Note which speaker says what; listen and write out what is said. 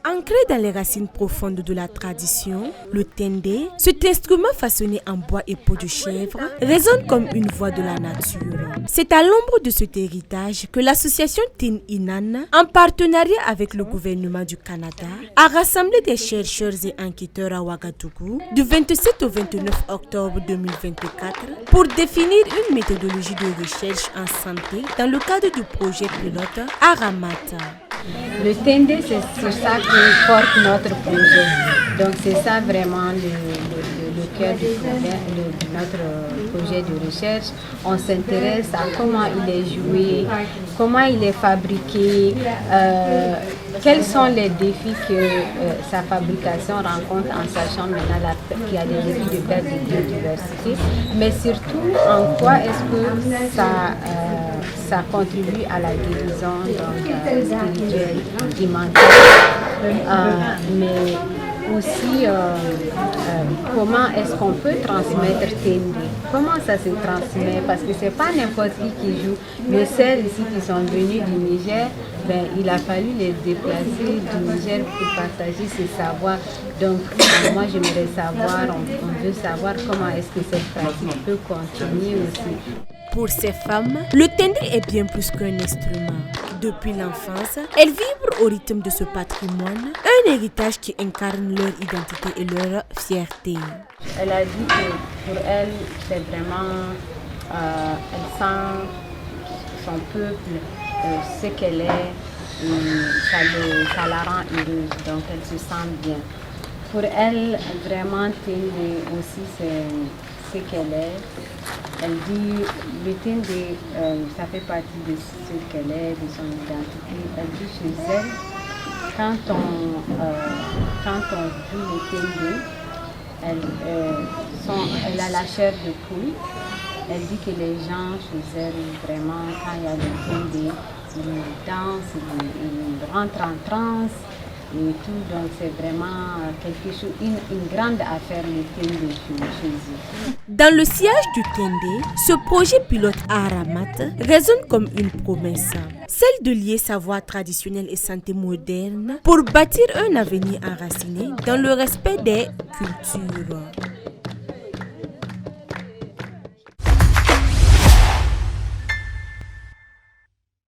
Speaker 1: Ancré dans les racines profondes de la tradition, le tendé, cet instrument façonné en bois et peau de chèvre, résonne comme une voix de la nature. C'est à l'ombre de cet héritage que l'association Tin Inan, en partenariat avec le gouvernement du Canada, a rassemblé des chercheurs et enquêteurs à Ouagadougou du 27 au 29 octobre 2024 pour définir une méthodologie de recherche en santé dans le cadre du projet pilote Aramata.
Speaker 2: Le TND, c'est sur ça que porte notre projet. Donc c'est ça vraiment le cœur du projet, notre projet de recherche. On s'intéresse à comment il est joué, comment il est fabriqué, quels sont les défis que sa fabrication rencontre en sachant maintenant qu'il y a des défis de perte de biodiversité, mais surtout en quoi est-ce que ça contribue à la guérison spirituelle, alimentaire, mais aussi comment est-ce qu'on peut transmettre TND, comment ça se transmet, parce que c'est pas n'importe qui joue. Nos sœurs ici qui sont venues du Niger, il a fallu les déplacer du Niger pour partager ces savoirs. Donc moi j'aimerais savoir, on veut savoir comment est-ce que cette pratique peut continuer aussi.
Speaker 1: Pour ces femmes, le tendé est bien plus qu'un instrument. Depuis l'enfance, elles vibrent au rythme de ce patrimoine, un héritage qui incarne leur identité et leur fierté.
Speaker 2: Elle a dit que pour elle, c'est vraiment, elle sent son peuple, ce qu'elle est, et ça la rend heureuse, donc elle se sent bien. Pour elle, vraiment, Tendé aussi, c'est ce qu'elle est. Elle dit le Tendé, ça fait partie de ce qu'elle est, de son identité. Elle dit chez elle, quand on joue le Tendé, elle a la chair de poule. Elle dit que les gens chez elle, vraiment, quand il y a le Tendé, ils dansent, ils rentrent en transe et tout. Donc c'est vraiment quelque chose, une grande affaire, le Tendé chez eux.
Speaker 1: Dans le sillage du Tendé, ce projet pilote Aramat résonne comme une promesse, celle de lier savoir traditionnel et santé moderne pour bâtir un avenir enraciné dans le respect des cultures.